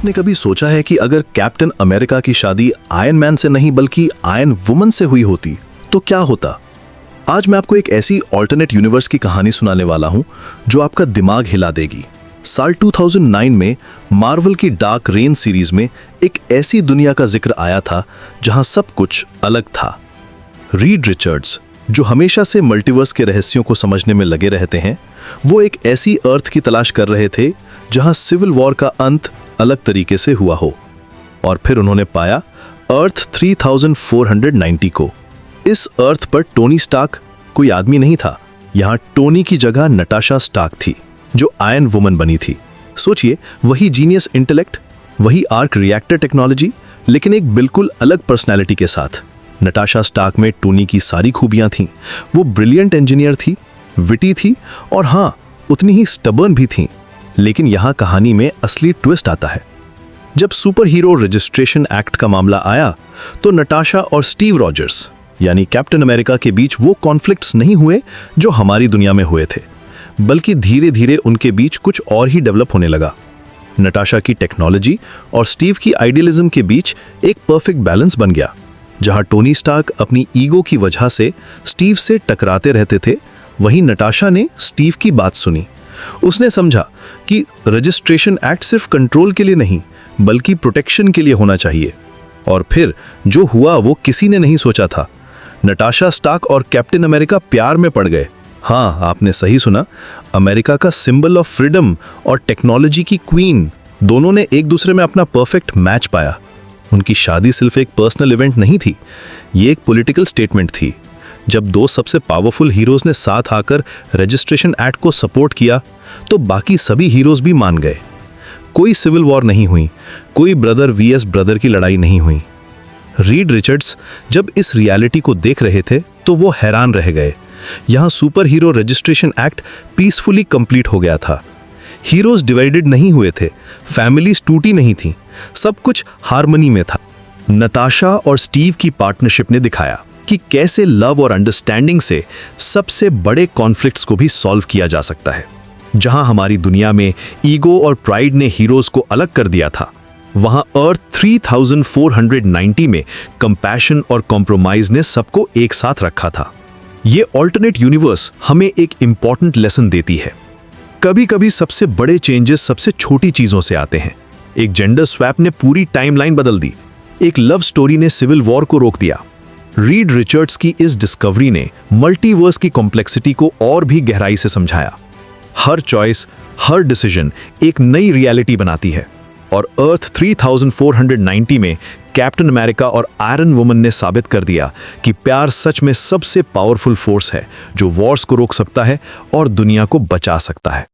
आपने कभी सोचा है कि अगर कैप्टन अमेरिका की शादी आयरन मैन से नहीं बल्कि आयरन वुमन से हुई होती तो क्या होता? आज मैं आपको एक ऐसी ऑल्टरनेट यूनिवर्स की कहानी सुनाने वाला हूं जो आपका दिमाग हिला देगी। साल 2009 में मार्वल की डार्क रेन सीरीज में एक ऐसी दुनिया का जिक्र आया था जहां सब कुछ अलग था। रीड रिचर्ड्स, जो हमेशा से मल्टीवर्स के रहस्यों को समझने में लगे रहते हैं, वो एक ऐसी अर्थ की तलाश कर रहे थे जहां सिविल वॉर का अंत अलग तरीके से हुआ हो। और फिर उन्होंने पाया अर्थ 3490 को। इस अर्थ पर टोनी स्टार्क कोई आदमी नहीं था। यहां टोनी की जगह नटाशा स्टार्क थी, जो आयरन वुमन बनी थी। सोचिए, वही जीनियस इंटेलेक्ट, वही आर्क रिएक्टर टेक्नोलॉजी, लेकिन एक बिल्कुल अलग पर्सनैलिटी के साथ। नटाशा स्टार्क में टोनी की सारी खूबियां थीं। वो ब्रिलियंट इंजीनियर थी, विटी थी और हाँ, उतनी ही स्टबर्न भी थी। लेकिन यहाँ कहानी में असली ट्विस्ट आता है। जब सुपर हीरो रजिस्ट्रेशन एक्ट का मामला आया तो नटाशा और स्टीव रॉजर्स यानी कैप्टन अमेरिका के बीच वो कॉन्फ्लिक्ट्स नहीं हुए जो हमारी दुनिया में हुए थे, बल्कि धीरे धीरे उनके बीच कुछ और ही डेवलप होने लगा। नटाशा की टेक्नोलॉजी और स्टीव की आइडियलिज्म के बीच एक परफेक्ट बैलेंस बन गया। जहां टोनी स्टार्क अपनी ईगो की वजह से स्टीव से टकराते रहते थे, वहीं नटाशा ने स्टीव की बात सुनी। उसने समझा कि रजिस्ट्रेशन एक्ट सिर्फ कंट्रोल के लिए नहीं बल्कि प्रोटेक्शन के लिए होना चाहिए। और फिर जो हुआ वो किसी ने नहीं सोचा था। नटाशा स्टार्क और कैप्टन अमेरिका प्यार में पड़ गए। हाँ, आपने सही सुना, अमेरिका का सिंबल ऑफ फ्रीडम और टेक्नोलॉजी की क्वीन, दोनों ने एक दूसरे में अपना परफेक्ट मैच पाया। उनकी शादी सिर्फ एक पर्सनल इवेंट नहीं थी, ये एक पॉलिटिकल स्टेटमेंट थी। जब दो सबसे पावरफुल हीरोज ने साथ आकर रजिस्ट्रेशन एक्ट को सपोर्ट किया तो बाकी सभी हीरोज भी मान गए। कोई सिविल वॉर नहीं हुई, कोई ब्रदर वीएस ब्रदर की लड़ाई नहीं हुई। रीड रिचर्ड्स जब इस रियलिटी को देख रहे थे तो वो हैरान रह गए। यहाँ super hero registration act peacefully complete हो गया था। हीरोज डिवाइडेड नहीं हुए थे, फैमिलीज टूटी नहीं थी, सब कुछ हार्मनी में था। नताशा और स्टीव की पार्टनरशिप ने दिखाया कि कैसे लव और अंडरस्टैंडिंग से सबसे बड़े कॉन्फ्लिक्ट्स को भी सॉल्व किया जा सकता है। जहां हमारी दुनिया में ईगो और प्राइड ने हीरोज को अलग कर दिया था, वहां अर्थ 3490 में कंपैशन और कॉम्प्रोमाइज ने सबको एक साथ रखा था। ये ऑल्टरनेट यूनिवर्स हमें एक इंपॉर्टेंट लेसन देती है। कभी कभी सबसे बड़े चेंजेस सबसे छोटी चीजों से आते हैं। एक जेंडर स्वैप ने पूरी टाइमलाइन बदल दी, एक लव स्टोरी ने सिविल वॉर को रोक दिया। रीड रिचर्ड्स की इस डिस्कवरी ने मल्टीवर्स की कॉम्प्लेक्सिटी को और भी गहराई से समझाया। हर चॉइस, हर डिसीजन एक नई रियलिटी बनाती है। और अर्थ 3490 में कैप्टन अमेरिका और आयरन वुमन ने साबित कर दिया कि प्यार सच में सबसे पावरफुल फोर्स है जो वॉर्स को रोक सकता है और दुनिया को बचा सकता है।